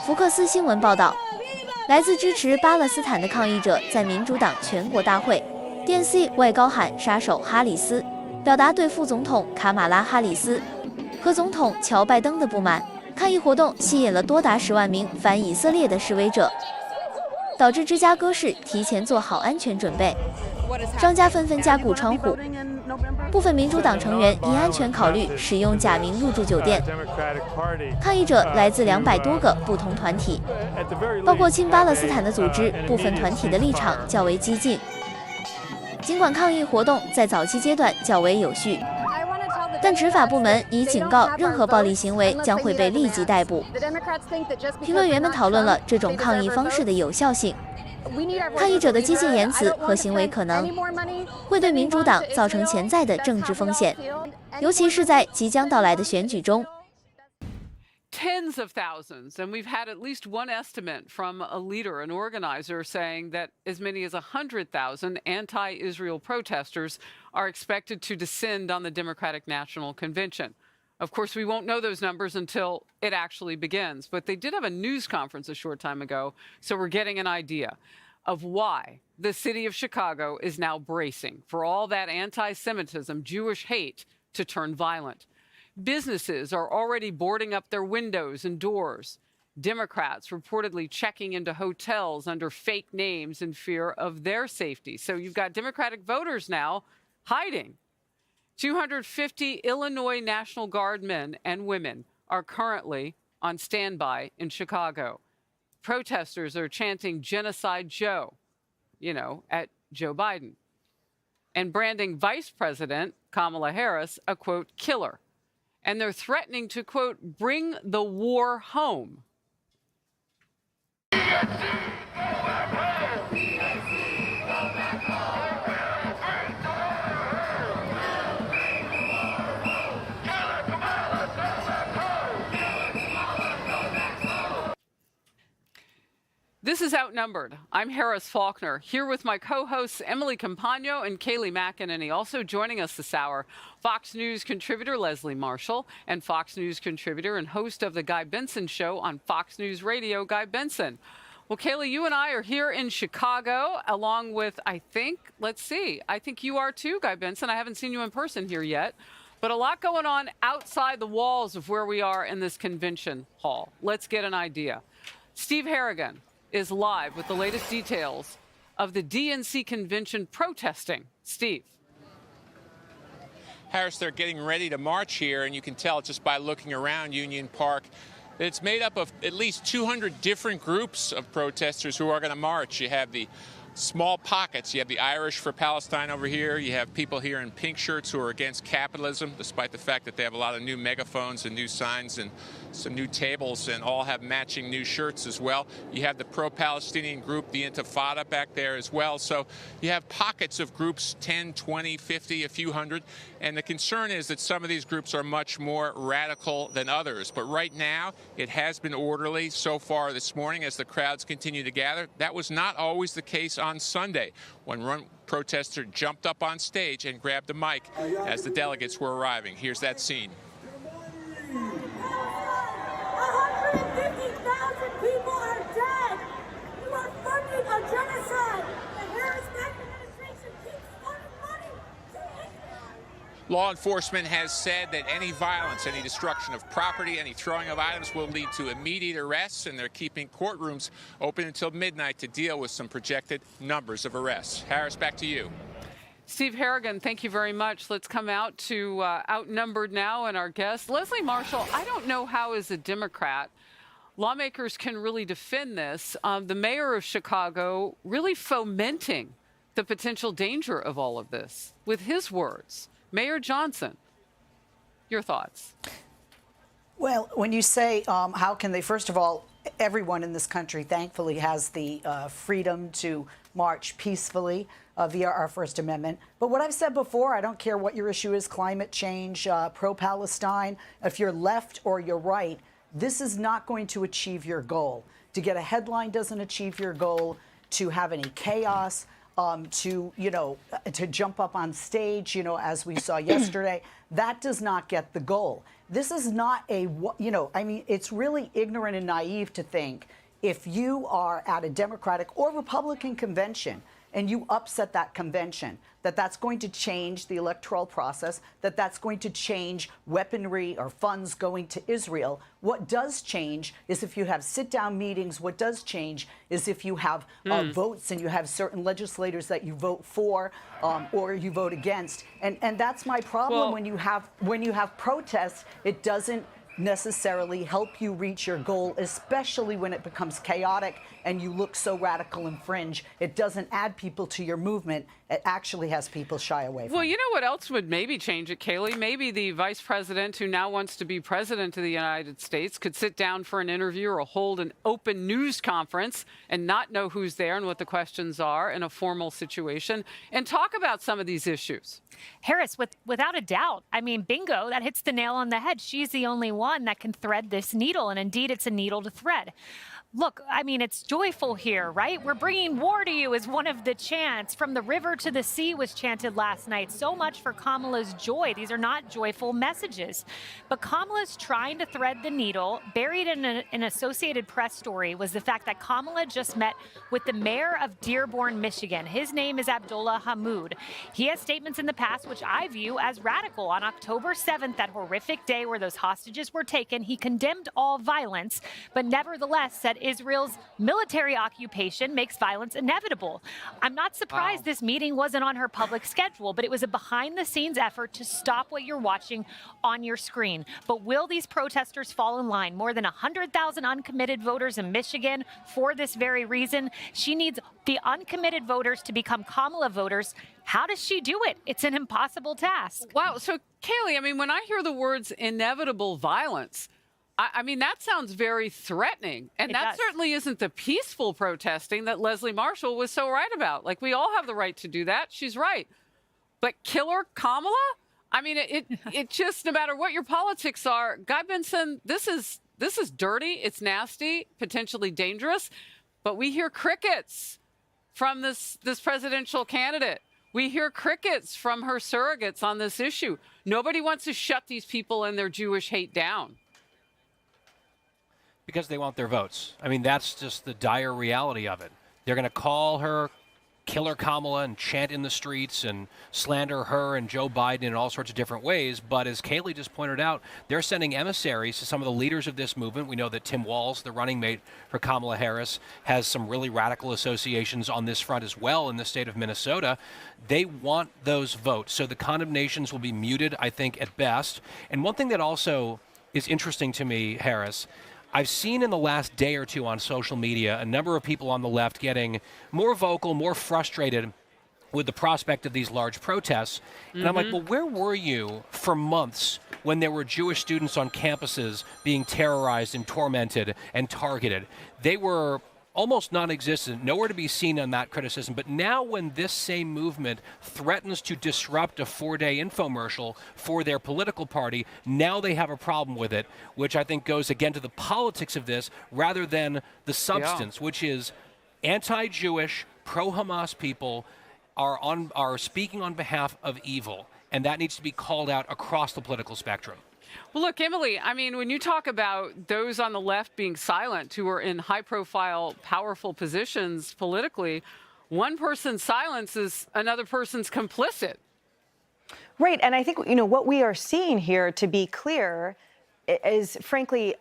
福克斯新闻报道，来自支持巴勒斯坦的抗议者在民主党全国大会 DNC 外高喊杀手哈里斯，表达对副总统卡马拉哈里斯和总统乔拜登的不满。抗议活动吸引了多达10万名反以色列的示威者，导致芝加哥市提前做好安全准备，商家纷纷加固窗户。部分民主党成员因安全考虑使用假名入住酒店。抗议者来自200多个不同团体，包括亲巴勒斯坦的组织，部分团体的立场较为激进。尽管抗议活动在早期阶段较为有序，但执法部门已警告，任何暴力行为将会被立即逮捕。评论员们讨论了这种抗议方式的有效性。抗议者的激进言辞和行为可能会对民主党造成潜在的政治风险，尤其是在即将到来的选举中。Tens of thousands, and we've had at least one estimate from a leader, an organizer, saying that as many as 100,000 anti-Israel protesters are expected to descend on the Democratic National Convention. Of course, we won't know those numbers until it actually begins, but they did have a news conference a short time ago, so we're getting an idea of why the city of Chicago is now bracing for all that anti-Semitism, Jewish hate, to turn violent. Businesses are already boarding up their windows and doors. Democrats reportedly checking into hotels under fake names in fear of their safety. So you've got Democratic voters now hiding. 250 Illinois National Guard men and women are currently on standby in Chicago. Protesters are chanting Genocide Joe, at Joe Biden, and branding Vice President Kamala Harris a, quote, killer. And they're threatening to, quote, bring the war home. This is Outnumbered. I'm Harris Faulkner, here with my co-hosts Emily Campagno and Kayleigh McEnany. Also joining us this hour, Fox News contributor Leslie Marshall and Fox News contributor and host of The Guy Benson Show on Fox News Radio, Guy Benson. Well, Kayleigh, you and I are here in Chicago, along with, I think you are too, Guy Benson. I haven't seen you in person here yet. But a lot going on outside the walls of where we are in this convention hall. Let's get an idea. Steve Harrigan is live with the latest details of the DNC convention protesting. Steve. Harris, they're getting ready to march here, and you can tell just by looking around Union Park that it's made up of at least 200 different groups of protesters who are going to march. You have the small pockets. You have the Irish for Palestine over here. You have people here in pink shirts who are against capitalism, despite the fact that they have a lot of new megaphones and new signs and some new tables, and all have matching new shirts as well. You have the pro-Palestinian group, the Intifada, back there as well. So you have pockets of groups, 10, 20, 50, a few hundred. And the concern is that some of these groups are much more radical than others. But right now, it has been orderly so far this morning as the crowds continue to gather. That was not always the case on Sunday, when one protester jumped up on stage and grabbed a mic as the delegates were arriving. Here's that scene. 150,000 people are dead. You are funding a genocide. The Harris-Biden administration keeps funding money to Israel. Law enforcement has said that any violence, any destruction of property, any throwing of items will lead to immediate arrests, and they're keeping courtrooms open until midnight to deal with some projected numbers of arrests. Harris, back to you. Steve Harrigan, thank you very much. Let's come out to Outnumbered now and our guest, Leslie Marshall. I don't know how, as a Democrat, lawmakers can really defend this. The mayor of Chicago really fomenting the potential danger of all of this with his words. Mayor Johnson, your thoughts? Well, when you say how can they, first of all, everyone in this country thankfully has the freedom to march peacefully via our First Amendment. But what I've said before, I don't care what your issue is, climate change, pro-Palestine, if you're left or you're right, this is not going to achieve your goal. To get a headline doesn't achieve your goal. To have any chaos, to jump up on stage, as we saw yesterday, that does not get the goal. this is not a, I mean, it's really ignorant and naive to think if you are at a Democratic or Republican convention and you upset that convention, that's going to change the electoral process, that's going to change weaponry or funds going to Israel. What does change is if you have sit-down meetings. What does change is if you have votes and you have certain legislators that you vote for or you vote against. And that's my problem. Well, when you have protests, it doesn't necessarily help you reach your goal, especially when it becomes chaotic and you look so radical and fringe. It doesn't add people to your movement. It actually has people shy away from it. Well, you know what else would maybe change it, Kayleigh? Maybe the vice president who now wants to be president of the United States could sit down for an interview or hold an open news conference and not know who's there and what the questions are in a formal situation and talk about some of these issues. Harris, without a doubt, I mean, bingo, that hits the nail on the head. She's the only one that can thread this needle, and indeed, it's a needle to thread. Look, I mean, it's joyful here, right? We're bringing war to you is one of the chants. From the river to the sea was chanted last night. So much for Kamala's joy. These are not joyful messages. But Kamala's trying to thread the needle. Buried in an Associated Press story was the fact that Kamala just met with the mayor of Dearborn, Michigan. His name is Abdullah Hammoud. He has statements in the past which I view as radical. On October 7th, that horrific day where those hostages were taken, he condemned all violence, but nevertheless said Israel's military occupation makes violence inevitable. I'm not surprised this meeting wasn't on her public schedule, but it was a behind-the-scenes effort to stop what you're watching on your screen. But will these protesters fall in line? More than 100,000 uncommitted voters in Michigan for this very reason. She needs the uncommitted voters to become Kamala voters. How does she do it? It's an impossible task. Wow. So, Kayleigh, I mean, when I hear the words inevitable violence, I mean, that sounds very threatening. And that certainly isn't the peaceful protesting that Leslie Marshall was so right about. Like, we all have the right to do that. She's right. But Killer Kamala? I mean, it just, no matter what your politics are, Guy Benson, this is dirty. It's nasty, potentially dangerous. But we hear crickets from this presidential candidate. We hear crickets from her surrogates on this issue. Nobody wants to shut these people and their Jewish hate down. Because they want their votes. I mean, that's just the dire reality of it. They're going to call her Killer Kamala and chant in the streets and slander her and Joe Biden in all sorts of different ways. But as Kayleigh just pointed out, they're sending emissaries to some of the leaders of this movement. We know that Tim Walz, the running mate for Kamala Harris, has some really radical associations on this front as well in the state of Minnesota. They want those votes. So the condemnations will be muted, I think, at best. And one thing that also is interesting to me, Harris, I've seen in the last day or two on social media a number of people on the left getting more vocal, more frustrated with the prospect of these large protests. And I'm like, well, where were you for months when there were Jewish students on campuses being terrorized and tormented and targeted? They were almost non-existent, nowhere to be seen on that criticism. But now when this same movement threatens to disrupt a 4-day infomercial for their political party, now they have a problem with it, which I think goes again to the politics of this rather than the substance, which is anti-Jewish, pro-Hamas people are speaking on behalf of evil, and that needs to be called out across the political spectrum. Well, look, Emily, I mean, when you talk about those on the left being silent who are in high-profile, powerful positions politically, one person's silence is another person's complicit. Right. And I think, what we are seeing here, to be clear, is, frankly,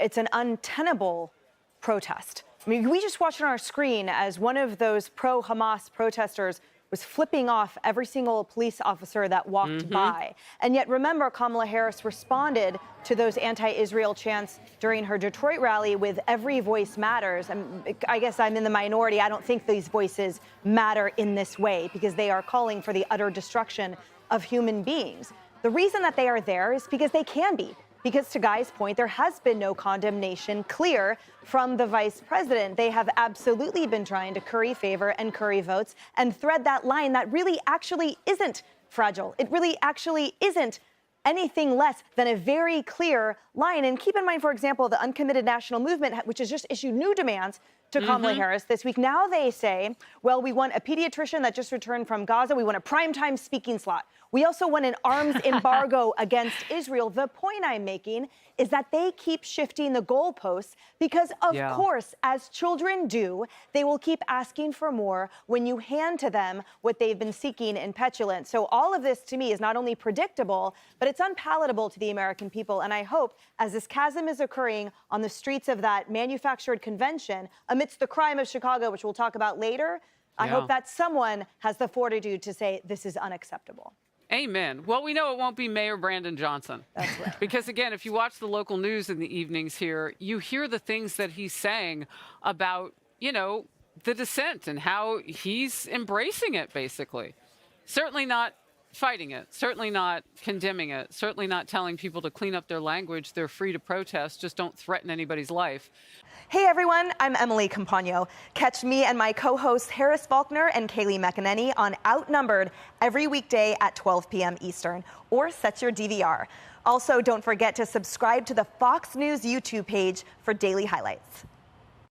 it's an untenable protest. I mean, we just watched on our screen as one of those pro-Hamas protesters was flipping off every single police officer that walked by. And yet, remember, Kamala Harris responded to those anti-Israel chants during her Detroit rally with "Every voice matters." And I guess I'm in the minority. I don't think these voices matter in this way because they are calling for the utter destruction of human beings. The reason that they are there is because they can be. Because to Guy's point, there has been no condemnation clear from the vice president. They have absolutely been trying to curry favor and curry votes and thread that line that really actually isn't fragile. It really actually isn't anything less than a very clear line. And keep in mind, for example, the Uncommitted National Movement, which has just issued new demands to Kamala Harris this week. Now they say, well, we want a pediatrician that just returned from Gaza. We want a primetime speaking slot. We also want an arms embargo against Israel. The point I'm making is that they keep shifting the goalposts because, of course, as children do, they will keep asking for more when you hand to them what they've been seeking in petulance. So all of this, to me, is not only predictable, but it's unpalatable to the American people. And I hope, as this chasm is occurring on the streets of that manufactured convention, amidst the crime of Chicago, which we'll talk about later, I hope that someone has the fortitude to say this is unacceptable. Amen. Well, we know it won't be Mayor Brandon Johnson. That's right. Because, again, if you watch the local news in the evenings here, you hear the things that he's saying about, you know, the dissent and how he's embracing it, basically. Certainly not fighting it, certainly not condemning it, certainly not telling people to clean up their language. They're free to protest. Just don't threaten anybody's life. Hey everyone, I'm Emily Campagno. Catch me and my co-hosts Harris Faulkner and Kaylee McEnany on Outnumbered every weekday at 12 p.m. Eastern, or set your DVR. Also, don't forget to subscribe to the Fox News YouTube page for daily highlights.